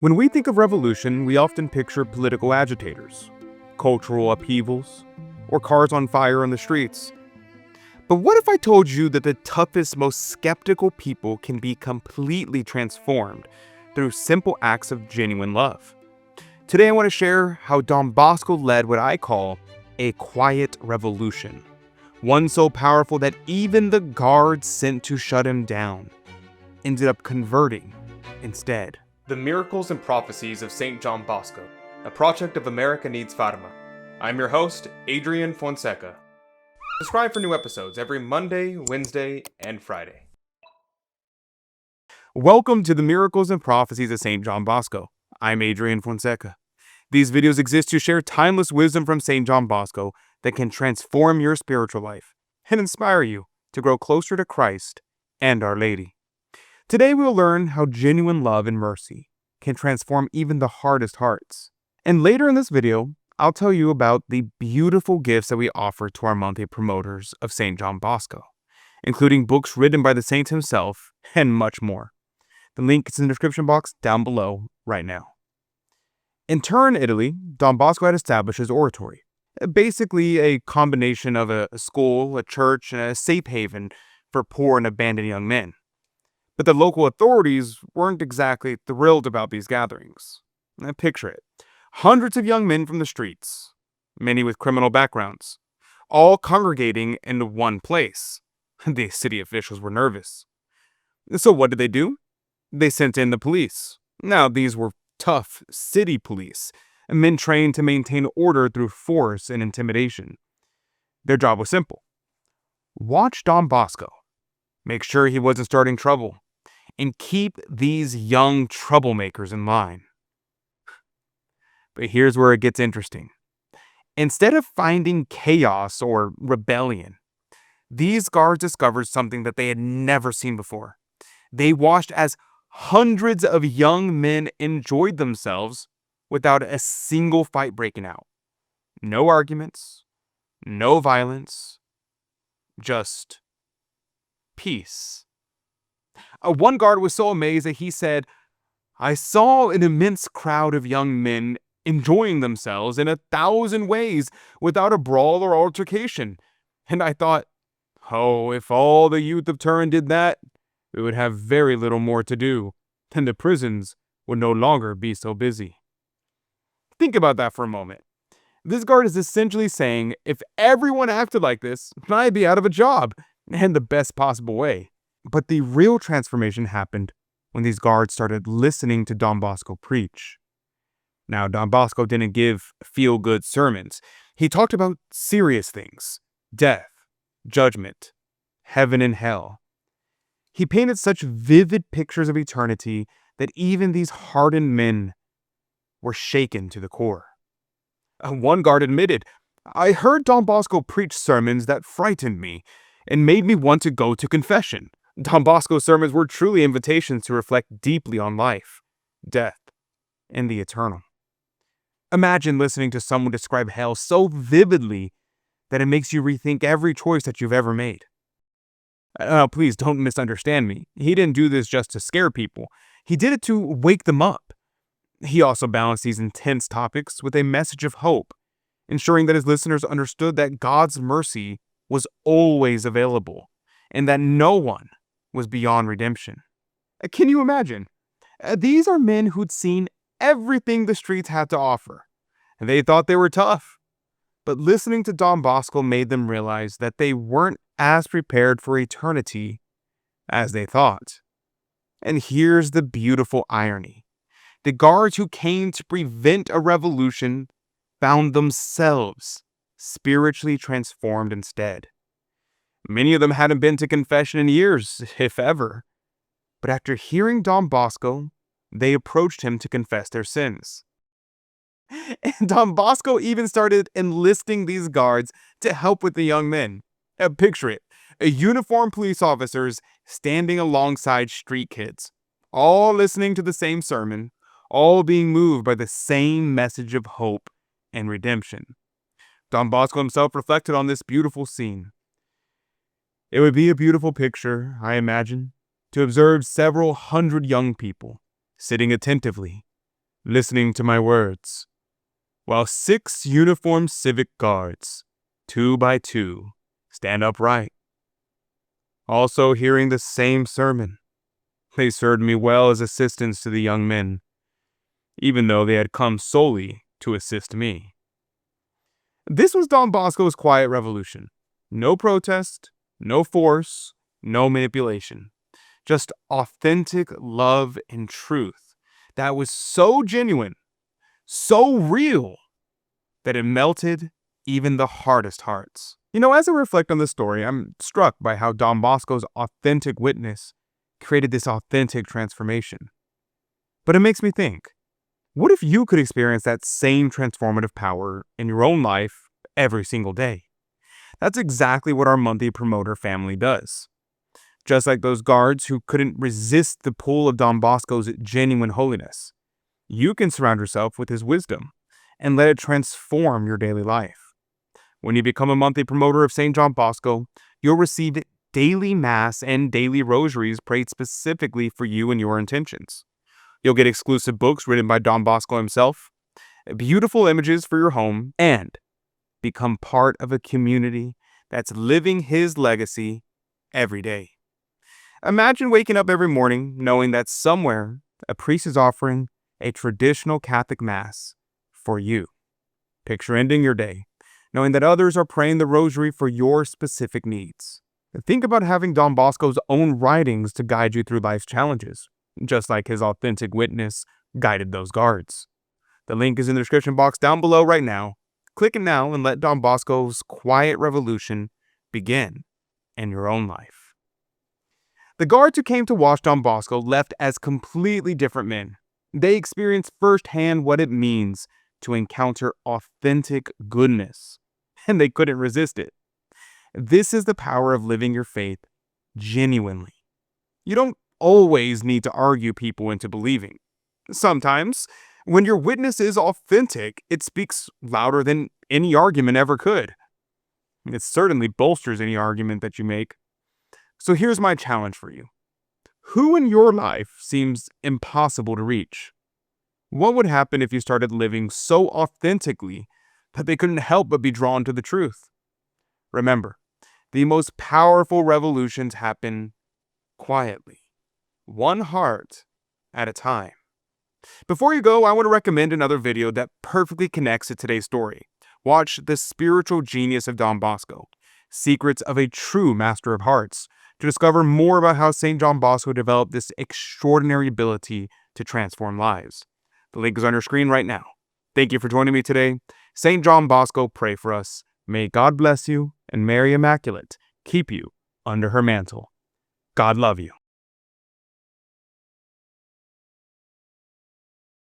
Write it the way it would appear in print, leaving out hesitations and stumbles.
When we think of revolution, we often picture political agitators, cultural upheavals, or cars on fire on the streets. But what if I told you that the toughest, most skeptical people can be completely transformed through simple acts of genuine love? Today I want to share how Don Bosco led what I call a quiet revolution, one so powerful that even the guards sent to shut him down ended up converting instead. The Miracles and Prophecies of Saint John Bosco, a project of America Needs Fatima. I'm your host, Adrian Fonseca. Subscribe for new episodes every Monday, Wednesday, and Friday. Welcome to the Miracles and Prophecies of Saint John Bosco. I'm Adrian Fonseca. These videos exist to share timeless wisdom from Saint John Bosco that can transform your spiritual life and inspire you to grow closer to Christ and Our Lady. Today we'll learn how genuine love and mercy can transform even the hardest hearts. And later in this video, I'll tell you about the beautiful gifts that we offer to our monthly promoters of Saint John Bosco, including books written by the saint himself and much more. The link is in the description box down below right now. In Turin, Italy, Don Bosco had established his oratory, basically a combination of a school, a church, and a safe haven for poor and abandoned young men. But the local authorities weren't exactly thrilled about these gatherings. Now, picture it. Hundreds of young men from the streets, many with criminal backgrounds, all congregating in one place. The city officials were nervous. So what did they do? They sent in the police. Now, these were tough city police, men trained to maintain order through force and intimidation. Their job was simple. Watch Don Bosco. Make sure he wasn't starting trouble. And keep these young troublemakers in line. But here's where it gets interesting. Instead of finding chaos or rebellion, these guards discovered something that they had never seen before. They watched as hundreds of young men enjoyed themselves without a single fight breaking out. No arguments, no violence, just peace. One guard was so amazed that he said, "I saw an immense crowd of young men enjoying themselves in 1,000 ways without a brawl or altercation. And I thought, oh, if all the youth of Turin did that, we would have very little more to do, and the prisons would no longer be so busy." Think about that for a moment. This guard is essentially saying, if everyone acted like this, I'd be out of a job, and the best possible way. But the real transformation happened when these guards started listening to Don Bosco preach. Now, Don Bosco didn't give feel-good sermons. He talked about serious things: death, judgment, heaven and hell. He painted such vivid pictures of eternity that even these hardened men were shaken to the core. One guard admitted, "I heard Don Bosco preach sermons that frightened me and made me want to go to confession." Don Bosco's sermons were truly invitations to reflect deeply on life, death, and the eternal. Imagine listening to someone describe hell so vividly that it makes you rethink every choice that you've ever made. Please don't misunderstand me. He didn't do this just to scare people. He did it to wake them up. He also balanced these intense topics with a message of hope, ensuring that his listeners understood that God's mercy was always available and that no one was beyond redemption. Can you imagine? These are men who'd seen everything the streets had to offer. They thought they were tough. But listening to Don Bosco made them realize that they weren't as prepared for eternity as they thought. And here's the beautiful irony. The guards who came to prevent a revolution found themselves spiritually transformed instead. Many of them hadn't been to confession in years, if ever. But after hearing Don Bosco, they approached him to confess their sins. And Don Bosco even started enlisting these guards to help with the young men. Picture it, uniformed police officers standing alongside street kids, all listening to the same sermon, all being moved by the same message of hope and redemption. Don Bosco himself reflected on this beautiful scene. It would be a beautiful picture, I imagine, to observe several hundred young people sitting attentively, listening to my words, while 6 uniformed civic guards, 2 by 2, stand upright. Also hearing the same sermon, they served me well as assistants to the young men, even though they had come solely to assist me. This was Don Bosco's quiet revolution. No protest, no force, no manipulation. Just authentic love and truth that was so genuine, so real, that it melted even the hardest hearts. As I reflect on this story, I'm struck by how Don Bosco's authentic witness created this authentic transformation. But it makes me think, what if you could experience that same transformative power in your own life every single day? That's exactly what our monthly promoter family does. Just like those guards who couldn't resist the pull of Don Bosco's genuine holiness, you can surround yourself with his wisdom and let it transform your daily life. When you become a monthly promoter of Saint John Bosco, you'll receive daily mass and daily rosaries prayed specifically for you and your intentions. You'll get exclusive books written by Don Bosco himself, beautiful images for your home, and become part of a community that's living his legacy every day. Imagine waking up every morning knowing that somewhere a priest is offering a traditional Catholic Mass for you. Picture ending your day knowing that others are praying the rosary for your specific needs. Think about having Don Bosco's own writings to guide you through life's challenges, just like his authentic witness guided those guards. The link is in the description box down below right now. Click it now and let Don Bosco's quiet revolution begin in your own life. The guards who came to watch Don Bosco left as completely different men. They experienced firsthand what it means to encounter authentic goodness, and they couldn't resist it. This is the power of living your faith genuinely. You don't always need to argue people into believing. Sometimes, when your witness is authentic, it speaks louder than any argument ever could. It certainly bolsters any argument that you make. So here's my challenge for you. Who in your life seems impossible to reach? What would happen if you started living so authentically that they couldn't help but be drawn to the truth? Remember, the most powerful revolutions happen quietly, one heart at a time. Before you go, I want to recommend another video that perfectly connects to today's story. Watch The Spiritual Genius of Don Bosco, Secrets of a True Master of Hearts, to discover more about how Saint John Bosco developed this extraordinary ability to transform lives. The link is on your screen right now. Thank you for joining me today. Saint John Bosco, pray for us. May God bless you and Mary Immaculate keep you under her mantle. God love you.